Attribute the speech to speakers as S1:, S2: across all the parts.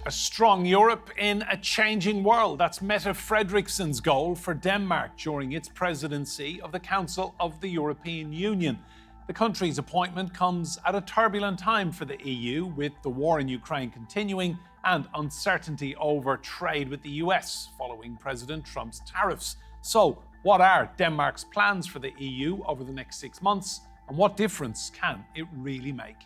S1: A strong Europe in a changing world. That's Mette Frederiksen's goal for Denmark during its presidency of the Council of the European Union. The country's appointment comes at a turbulent time for the EU, with the war in Ukraine continuing and uncertainty over trade with the US following President Trump's tariffs. So, what are Denmark's plans for the EU over the next 6 months, and what difference can it really make?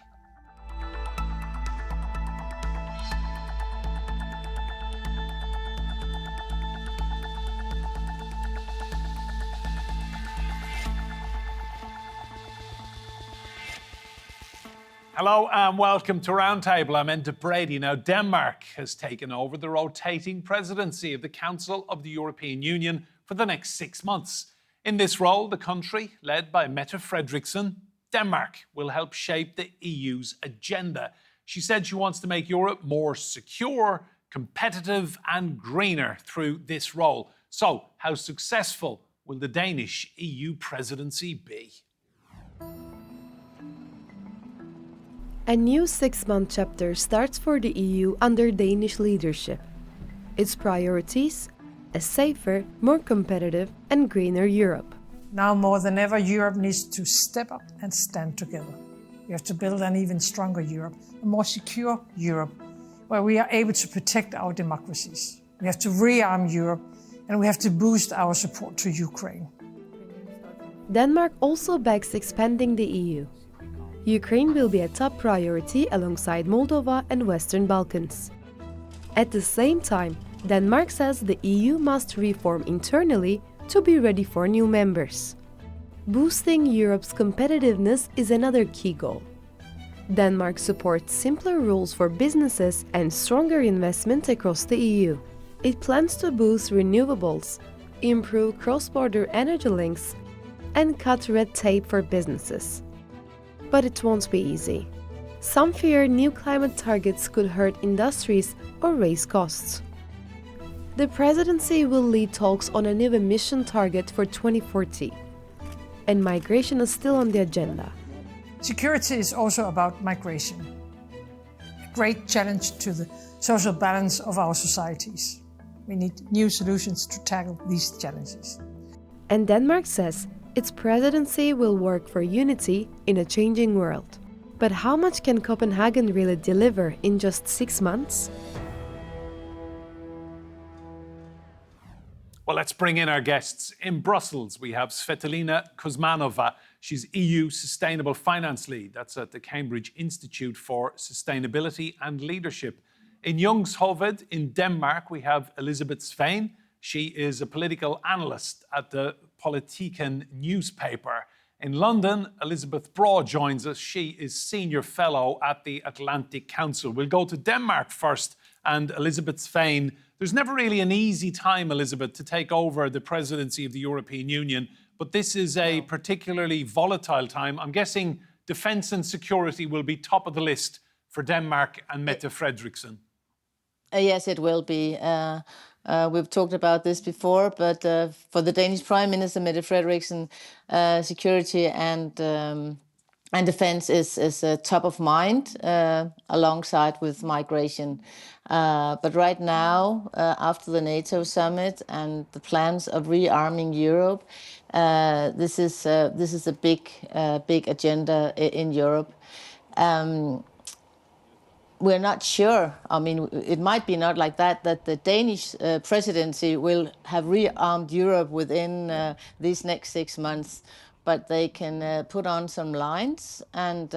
S1: Hello and welcome to Roundtable. I'm Enda Brady. Now, Denmark has taken over the rotating presidency of the Council of the European Union for the next 6 months. In this role, the country, led by Mette Frederiksen, Denmark, will help shape the EU's agenda. She said she wants to make Europe more secure, competitive and greener through this role. So, how successful will the Danish EU presidency be?
S2: A new 6-month chapter starts for the EU under Danish leadership. Its priorities: a safer, more competitive and greener Europe.
S3: Now more than ever, Europe needs to step up and stand together. We have to build an even stronger Europe, a more secure Europe, where we are able to protect our democracies. We have to rearm Europe, and we have to boost our support to Ukraine.
S2: Denmark also backs expanding the EU. Ukraine will be a top priority alongside Moldova and Western Balkans. At the same time, Denmark says the EU must reform internally to be ready for new members. Boosting Europe's competitiveness is another key goal. Denmark supports simpler rules for businesses and stronger investment across the EU. It plans to boost renewables, improve cross-border energy links, and cut red tape for businesses. But it won't be easy. Some fear new climate targets could hurt industries or raise costs. The presidency will lead talks on a new emission target for 2040, and migration is still on the agenda.
S3: Security is also about migration, a great challenge to the social balance of our societies. We need new solutions to tackle these challenges.
S2: And Denmark says its presidency will work for unity in a changing world. But how much can Copenhagen really deliver in just 6 months?
S1: Well, let's bring in our guests. In Brussels, we have Tsvetelina Kuzmanova. She's EU Sustainable Finance Lead. That's at the Cambridge Institute for Sustainability and Leadership. In Jungshoved in Denmark, we have Elisabet Svane. She is a political analyst at the Politiken newspaper. In London, Elisabeth Braw joins us. She is Senior Fellow at the Atlantic Council. We'll go to Denmark first, and Elisabeth Svane. There's never really an easy time, Elisabeth, to take over the presidency of the European Union, but this is a particularly volatile time. I'm guessing defence and security will be top of the list for Denmark and Mette Frederiksen.
S4: Yes, it will be. We've talked about this before, but for the Danish Prime Minister, Mette Frederiksen, security and defense is top of mind alongside with migration. But right now, after the NATO summit and the plans of rearming Europe, this is a big agenda in Europe. We're not sure. I mean, it might be not like that the Danish presidency will have rearmed Europe within these next 6 months, but they can put on some lines, and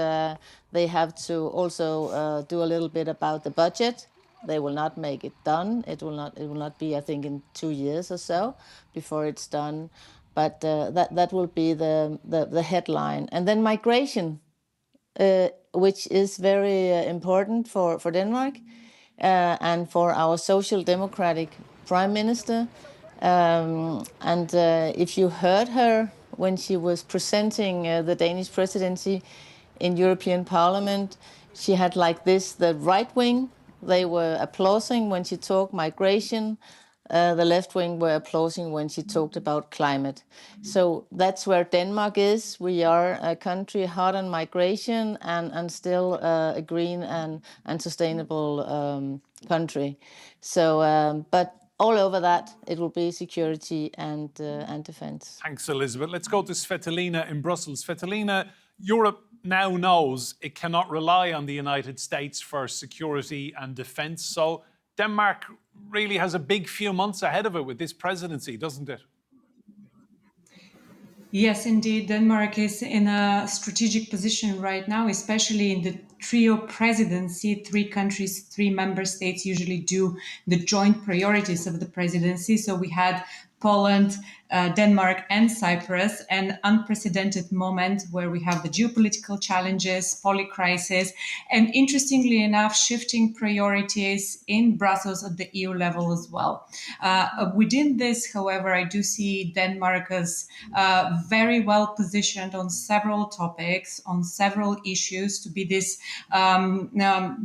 S4: they have to also do a little bit about the budget. They will not make it done. It will not be, I think, in 2 years or so before it's done. But that will be the headline. And then migration, which is very important for Denmark and for our social democratic prime minister. And if you heard her when she was presenting the Danish presidency in European Parliament, she had like this: the right wing, they were applauding when she talked migration. the left wing were applauding when she talked about climate. So that's where Denmark is. We are a country hot on migration and still a green and sustainable country. So, but all over that, it will be security and defense.
S1: Thanks, Elisabeth. Let's go to Tsvetelina in Brussels. Tsvetelina, Europe now knows it cannot rely on the United States for security and defence. So Denmark really has a big few months ahead of it with this presidency, doesn't it?
S5: Yes, indeed. Denmark is in a strategic position right now, especially in the trio presidency. 3 countries, 3 member states usually do the joint priorities of the presidency. So we had Poland, Denmark and Cyprus, an unprecedented moment where we have the geopolitical challenges, polycrisis, and interestingly enough, shifting priorities in Brussels at the EU level as well. Within this, however, I do see Denmark as very well positioned on several topics, on several issues, to be this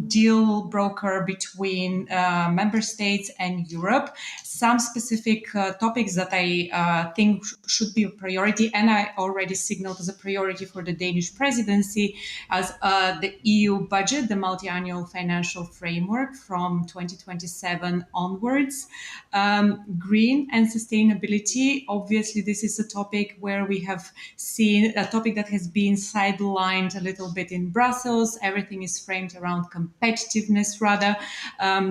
S5: deal broker between member states and Europe. Some specific topics that I think should be a priority, and I already signaled as a priority for the Danish presidency, as the EU budget, the multi-annual financial framework from 2027 onwards. Green and sustainability, obviously this is a topic where we have seen a topic that has been sidelined a little bit in Brussels. Everything is framed around competitiveness rather.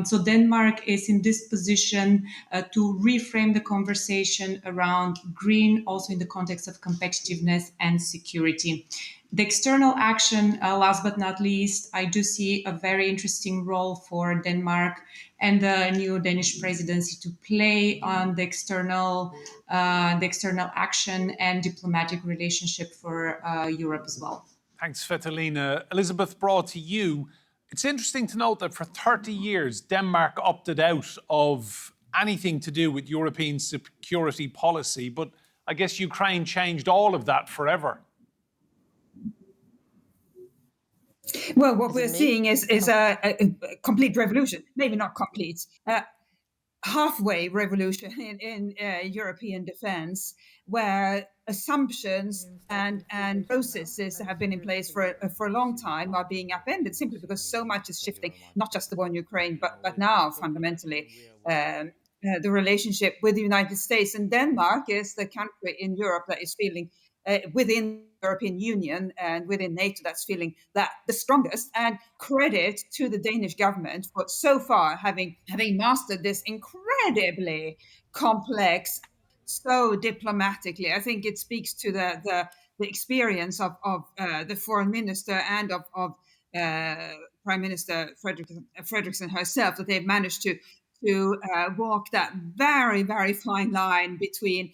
S5: So Denmark is in this position to reframe the conversation around green, also in the context of competitiveness and security. The external action, last but not least, I do see a very interesting role for Denmark and the new Danish presidency to play on the external action and diplomatic relationship for Europe as well.
S1: Thanks, Tsvetelina. Elisabeth Braw, to you. It's interesting to note that for 30 years, Denmark opted out of anything to do with European security policy, but I guess Ukraine changed all of that forever.
S6: Well, what we're seeing is a complete revolution. Maybe not complete, halfway revolution in European defense, where assumptions and processes that have been in place for a long time are being upended simply because so much is shifting, not just the war in Ukraine, but now fundamentally the relationship with the United States. And Denmark is the country in Europe that is feeling within the European Union and within NATO that's feeling that the strongest. And credit to the Danish government for so far having mastered this incredibly complex, so diplomatically. I think it speaks to the experience of the foreign minister and of Prime Minister Frederiksen herself, that they've managed to walk that very, very fine line between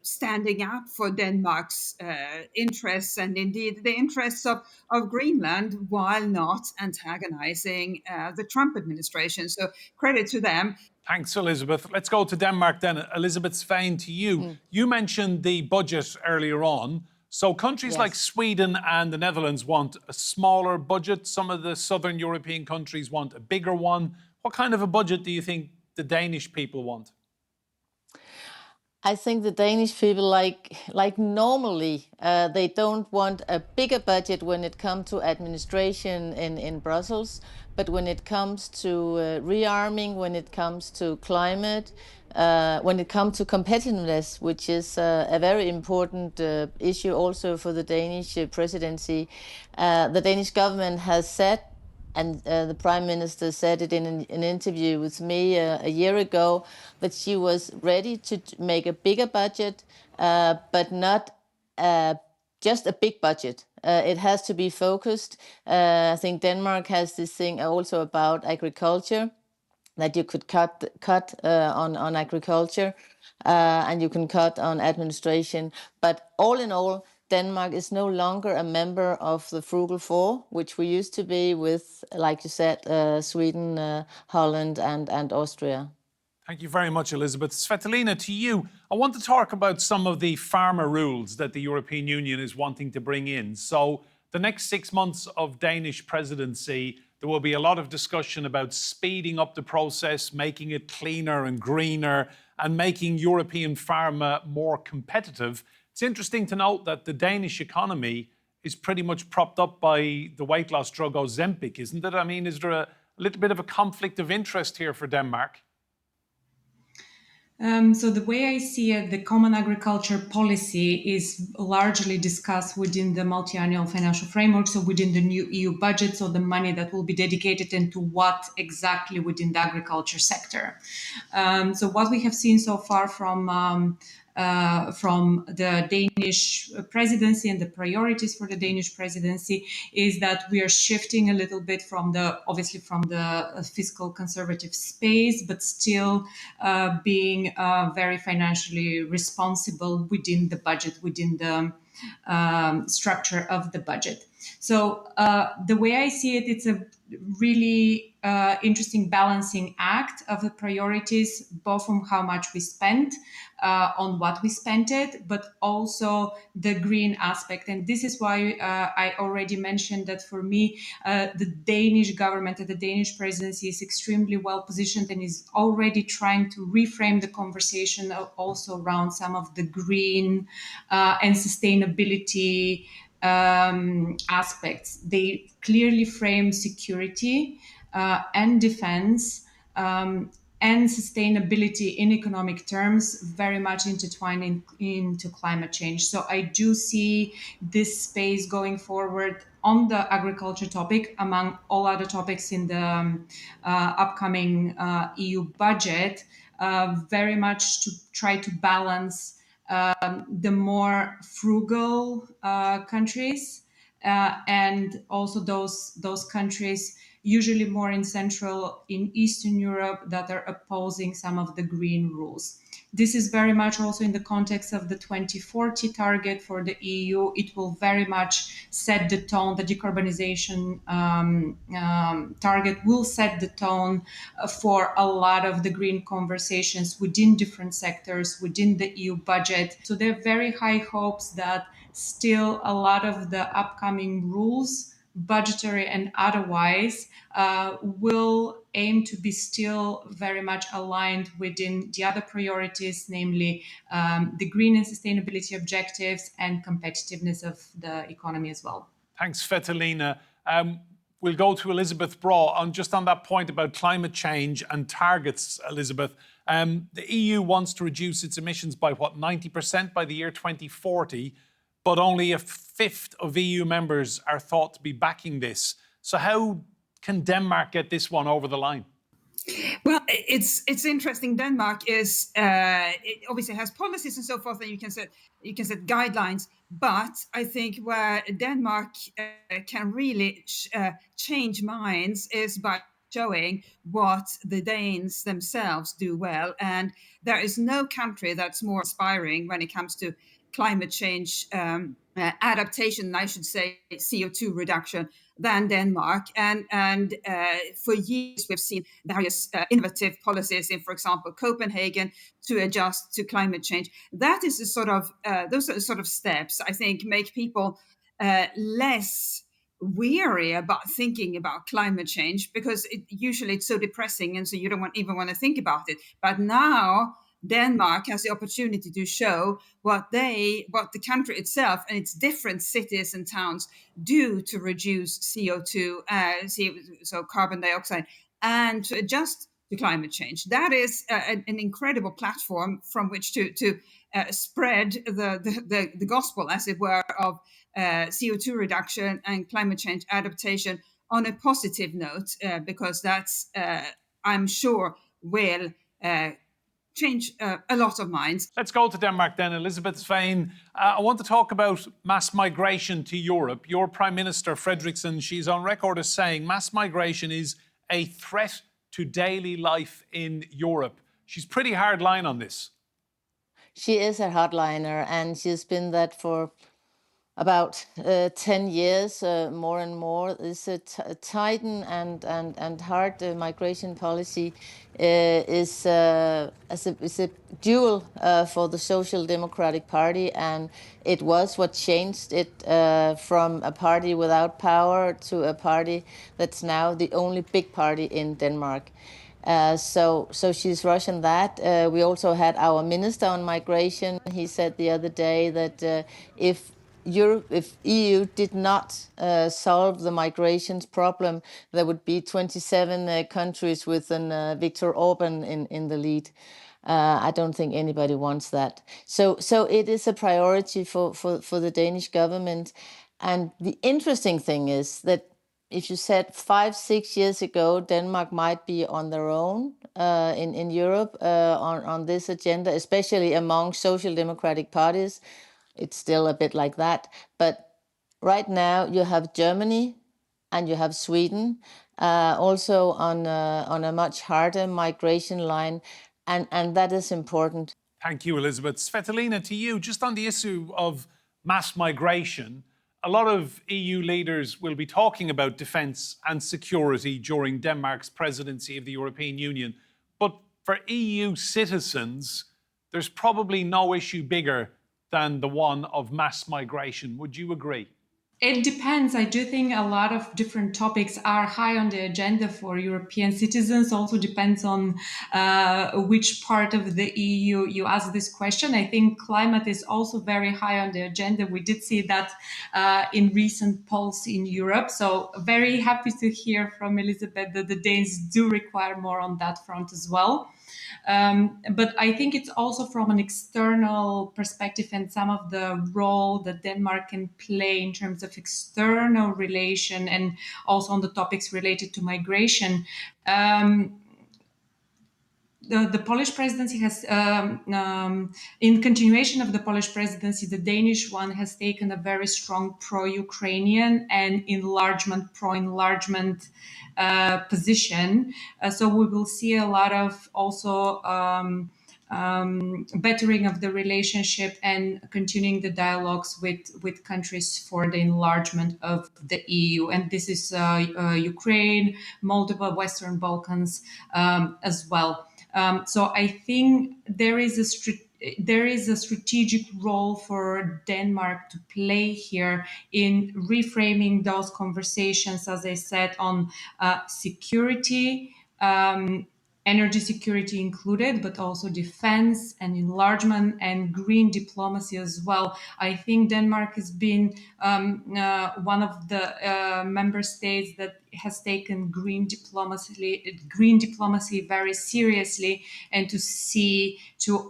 S6: standing up for Denmark's interests and indeed the interests of Greenland, while not antagonizing the Trump administration. So credit to them.
S1: Thanks, Elisabeth. Let's go to Denmark then. Elisabet Svane, to you. You mentioned the budget earlier on. So countries like Sweden and the Netherlands want a smaller budget. Some of the southern European countries want a bigger one. What kind of a budget do you think the Danish people want?
S4: I think the Danish people, like normally, they don't want a bigger budget when it comes to administration in Brussels, but when it comes to rearming, when it comes to climate, when it comes to competitiveness, which is a very important issue also for the Danish presidency, the Danish government has said, and the Prime Minister said it in an interview with me a year ago, that she was ready to make a bigger budget, but not just a big budget. It has to be focused. I think Denmark has this thing also about agriculture, that you could cut on agriculture and you can cut on administration. But all in all, Denmark is no longer a member of the Frugal Four, which we used to be with, like you said, Sweden, Holland and Austria.
S1: Thank you very much, Elisabeth. Tsvetelina, to you. I want to talk about some of the pharma rules that the European Union is wanting to bring in. So the next 6 months of Danish presidency, there will be a lot of discussion about speeding up the process, making it cleaner and greener, and making European pharma more competitive. It's interesting to note that the Danish economy is pretty much propped up by the weight loss drug Ozempic, isn't it? I mean, is there a little bit of a conflict of interest here for Denmark?
S5: So the way I see it, the common agriculture policy is largely discussed within the multi-annual financial framework, so within the new EU budget, so the money that will be dedicated into what exactly within the agriculture sector. So what we have seen so far from the Danish presidency and the priorities for the Danish presidency is that we are shifting a little bit from the fiscal conservative space, but still being very financially responsible within the budget, within the structure of the budget. So the way I see it, it's a really interesting balancing act of the priorities, both from how much we spent on what we spent it, but also the green aspect. And this is why I already mentioned that for me, the Danish government and the Danish presidency is extremely well positioned and is already trying to reframe the conversation also around some of the green and sustainability aspects. They clearly frame security and defense and sustainability in economic terms very much intertwined into climate change. So I do see this space going forward on the agriculture topic, among all other topics in the upcoming EU budget, very much to try to balance the more frugal countries and also those countries usually more in Central, in Eastern Europe, that are opposing some of the green rules. This is very much also in the context of the 2040 target for the EU. It will very much set the tone. The decarbonization target will set the tone for a lot of the green conversations within different sectors, within the EU budget. So there are very high hopes that still a lot of the upcoming rules, budgetary and otherwise, will aim to be still very much aligned within the other priorities, namely the green and sustainability objectives and competitiveness of the economy as well.
S1: Thanks, Tsvetelina. We'll go to Elisabeth Braw on just on that point about climate change and targets, Elisabeth. The EU wants to reduce its emissions by, 90% by the year 2040, but only a fifth of EU members are thought to be backing this. So how can Denmark get this one over the line?
S6: Well, it's interesting. Denmark is it obviously has policies and so forth, and you can set guidelines. But I think where Denmark can really change minds is by showing what the Danes themselves do well. And there is no country that's more inspiring when it comes to climate change adaptation, I should say CO2 reduction, than Denmark. And for years, we've seen various innovative policies in, for example, Copenhagen to adjust to climate change. That is a sort of, those are the sort of steps I think make people less weary about thinking about climate change, because usually it's so depressing and so you don't even want to think about it. But now Denmark has the opportunity to show what the country itself and its different cities and towns do to reduce CO2, so carbon dioxide, and to adjust to climate change. That is an incredible platform from which to spread the gospel, as it were, of CO2 reduction and climate change adaptation on a positive note, because that's, I'm sure, will change a lot of minds.
S1: Let's go to Denmark then. Elisabet Svane, I want to talk about mass migration to Europe. Your Prime Minister, Frederiksen, she's on record as saying mass migration is a threat to daily life in Europe. She's pretty hard line on this.
S4: She is a hardliner, and she's been that for about 10 years, more and more, is a tighten and hard migration policy is a duel for the Social Democratic Party, and it was what changed it from a party without power to a party that's now the only big party in Denmark. So she's Russian that. We also had our minister on migration. He said the other day that if EU did not solve the migrations problem, there would be 27 countries with Viktor Orban in the lead. I don't think anybody wants that. So it is a priority for the Danish government. And the interesting thing is that if you said 5-6 years ago, Denmark might be on their own in Europe on this agenda, especially among social democratic parties. It's still a bit like that. But right now you have Germany and you have Sweden also on a much harder migration line. And that is important.
S1: Thank you, Elisabeth. Tsvetelina, to you, just on the issue of mass migration, a lot of EU leaders will be talking about defence and security during Denmark's presidency of the European Union. But for EU citizens, there's probably no issue bigger than the one of mass migration. Would you agree?
S5: It depends. I do think a lot of different topics are high on the agenda for European citizens. Also depends on which part of the EU you ask this question. I think climate is also very high on the agenda. We did see that in recent polls in Europe. So very happy to hear from Elisabeth that the Danes do require more on that front as well. But I think it's also from an external perspective and some of the role that Denmark can play in terms of external relation and also on the topics related to migration. The Polish presidency has, in continuation of the Polish presidency, the Danish one has taken a very strong pro-Ukrainian and pro-enlargement position. So we will see a lot of also bettering of the relationship and continuing the dialogues with countries for the enlargement of the EU. And this is Ukraine, Moldova, Western Balkans as well. So I think there is a strategic role for Denmark to play here in reframing those conversations, as I said, on security, energy security included, but also defense and enlargement and green diplomacy as well. I think Denmark has been one of the member states that has taken green diplomacy very seriously, and to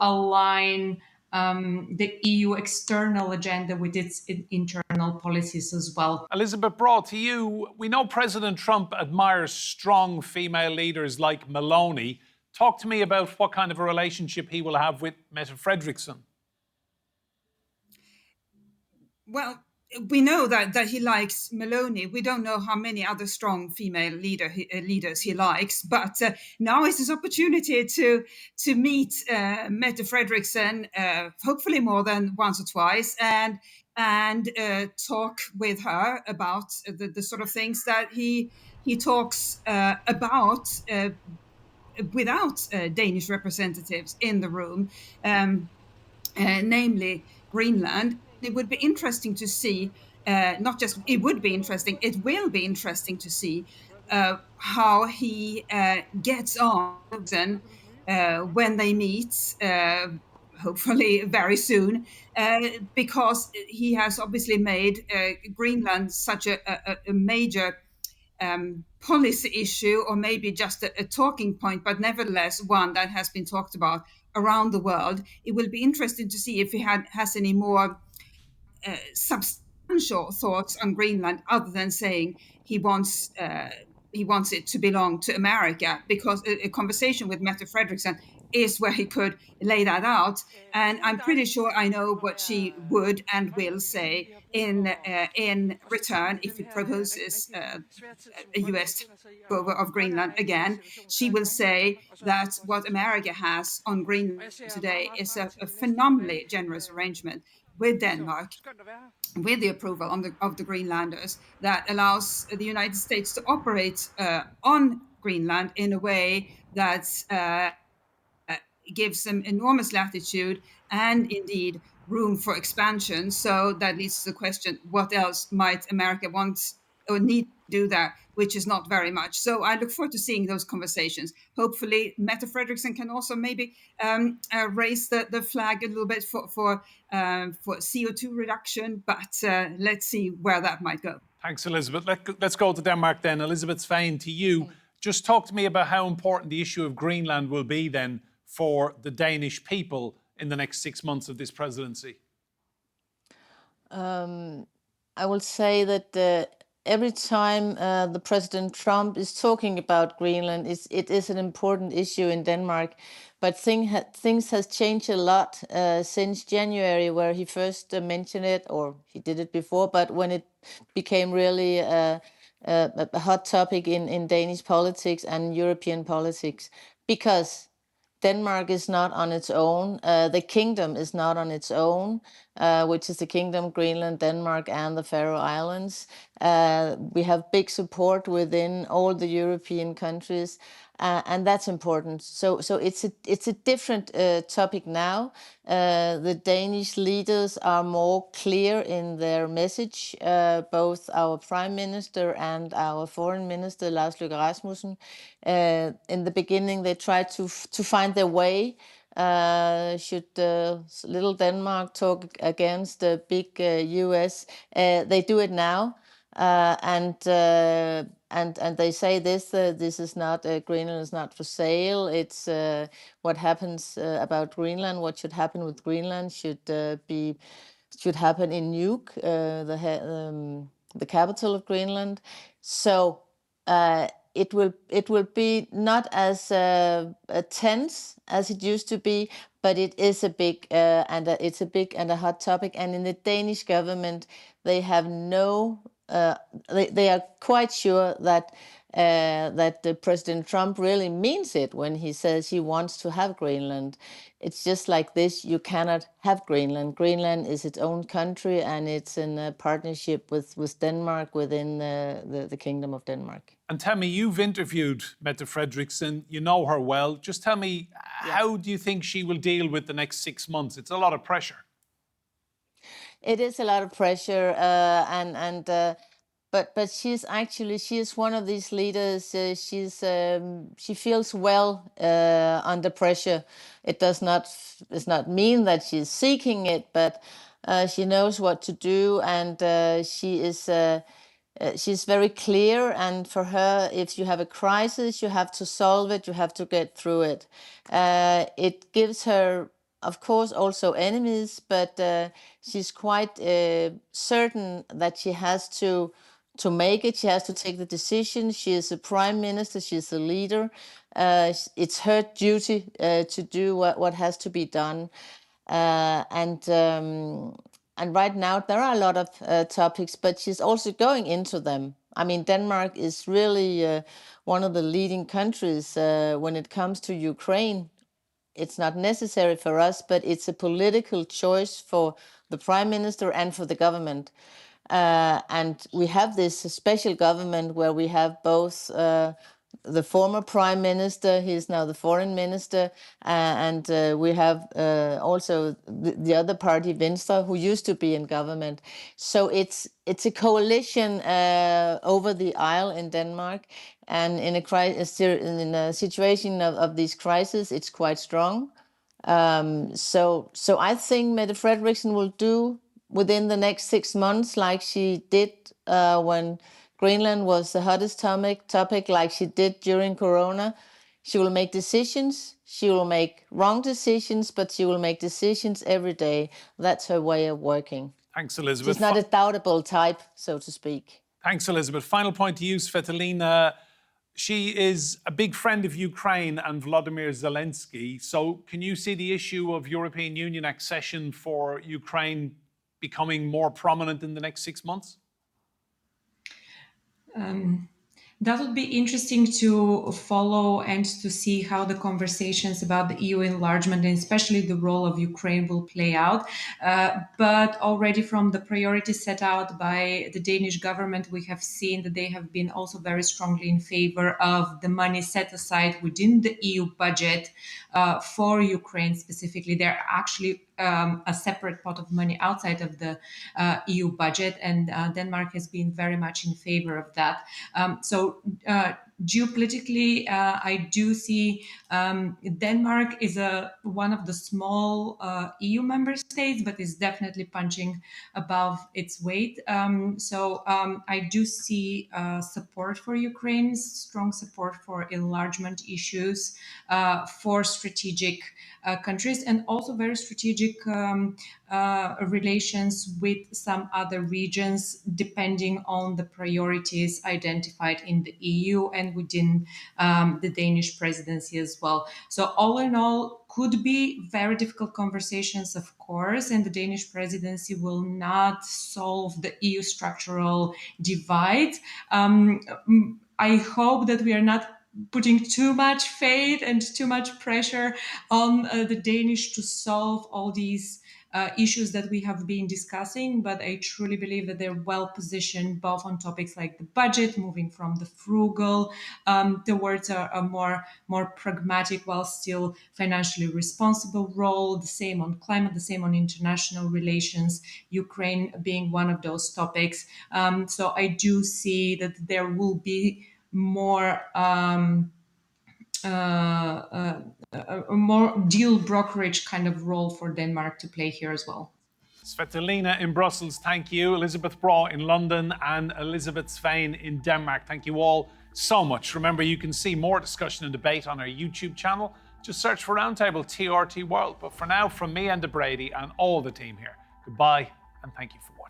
S5: align the EU external agenda with its internal policies as well.
S1: Elisabeth Braw, to you, we know President Trump admires strong female leaders like Meloni. Talk to me about what kind of a relationship he will have with Mette Frederiksen.
S6: Well, we know that he likes Meloni. We don't know how many other strong female leaders he likes, but now is his opportunity to meet Mette Frederiksen, hopefully more than once or twice, and talk with her about the sort of things that he talks about without Danish representatives in the room, namely Greenland. It would be interesting to see, not just it would be interesting, it will be interesting to see how he gets on when they meet, hopefully very soon, because he has obviously made Greenland such a major policy issue, or maybe just a talking point, but nevertheless one that has been talked about around the world. It will be interesting to see if he has any more substantial thoughts on Greenland, other than saying he wants it to belong to America, because a conversation with Mette Frederiksen is where he could lay that out. And I'm pretty sure I know what she would and will say in return if he proposes a US takeover of Greenland again. She will say that what America has on Greenland today is a phenomenally generous arrangement, with Denmark, with the approval of the Greenlanders, that allows the United States to operate on Greenland in a way that gives them enormous latitude and indeed room for expansion. So that leads to the question, what else might America want or need to do that, which is not very much. So I look forward to seeing those conversations. Hopefully Mette Frederiksen can also maybe raise the flag a little bit for CO2 reduction, but let's see where that might go.
S1: Thanks, Elisabeth. Let's go to Denmark then. Elisabet Svane, to you. Just talk to me about how important the issue of Greenland will be then for the Danish people in the next 6 months of this presidency.
S4: I will say that every time the President Trump is talking about Greenland, it is an important issue in Denmark. But things has changed a lot since January, where he first mentioned it, or he did it before, but when it became really a hot topic in Danish politics and European politics, because Denmark is not on its own. The kingdom is not on its own, which is the kingdom, Greenland, Denmark, and the Faroe Islands. We have big support within all the European countries, and that's important. So it's a different topic now. The Danish leaders are more clear in their message. Both our Prime Minister and our Foreign Minister, Lars Løkke Rasmussen, in the beginning they tried to find their way. Should little Denmark talk against the big US? They do it now. And they say this is not Greenland is not for sale. It's what happens about Greenland. What should happen with Greenland should happen in Nuuk, the capital of Greenland. So it will be not as tense as it used to be, but it is a big it's a big and a hot topic. And in the Danish government, they have they are quite sure that President Trump really means it when he says he wants to have Greenland. It's just like this: you cannot have Greenland. Greenland is its own country, and it's in a partnership with Denmark within the Kingdom of Denmark.
S1: And tell me, you've interviewed Mette Frederiksen. You know her well. Just tell me, how do you think she will deal with the next 6 months? It's a lot of pressure.
S4: It is a lot of pressure, but she is one of these leaders. She feels well under pressure. It does not mean that she's seeking it, but she knows what to do, and she's very clear. And for her, if you have a crisis, you have to solve it. You have to get through it. It gives her, of course, also enemies, but she's quite certain that she has to make it. She has to take the decision. She is a prime minister. She's a leader. It's her duty to do what has to be done. And right now there are a lot of topics, but she's also going into them. I mean, Denmark is really one of the leading countries when it comes to Ukraine. It's not necessary for us, but it's a political choice for the prime minister and for the government. And we have this special government where we have both the former prime minister, he's now the foreign minister, and we have also the other party, Venstre, who used to be in government. So it's a coalition over the aisle in Denmark, and in a situation of these crises, it's quite strong. So I think Mette Frederiksen will do within the next 6 months, like she did when Greenland was the hottest topic, like she did during Corona. She will make decisions. She will make wrong decisions, but she will make decisions every day. That's her way of working.
S1: Thanks, Elisabeth.
S4: She's not a doubtable type, so to speak.
S1: Thanks, Elisabeth. Final point to you, Tsvetelina. She is a big friend of Ukraine and Volodymyr Zelensky. So can you see the issue of European Union accession for Ukraine becoming more prominent in the next 6 months?
S5: That would be interesting to follow and to see how the conversations about the EU enlargement and especially the role of Ukraine will play out. But already from the priorities set out by the Danish government, we have seen that they have been also very strongly in favor of the money set aside within the EU budget for Ukraine specifically. They're actually a separate pot of money outside of the EU budget, and Denmark has been very much in favor of that. So geopolitically, I do see Denmark is one of the small EU member states, but is definitely punching above its weight. So I do see support for Ukraine, strong support for enlargement issues, for strategic countries, and also very strategic relations with some other regions, depending on the priorities identified in the EU and within the Danish presidency as well. So all in all, could be very difficult conversations, of course, and the Danish presidency will not solve the EU structural divide. I hope that we are not putting too much faith and too much pressure on the Danish to solve all these issues that we have been discussing, but I truly believe that they're well positioned both on topics like the budget, moving from the frugal towards a more pragmatic while still financially responsible role, the same on climate, the same on international relations, Ukraine being one of those topics. So I do see that there will be more a more deal brokerage kind of role for Denmark to play here as well.
S1: Tsvetelina in Brussels, thank you. Elisabeth Braw in London and Elisabet Svane in Denmark. Thank you all so much. Remember, you can see more discussion and debate on our YouTube channel. Just search for Roundtable TRT World. But for now, from me, Enda Brady, and all the team here, goodbye and thank you for watching.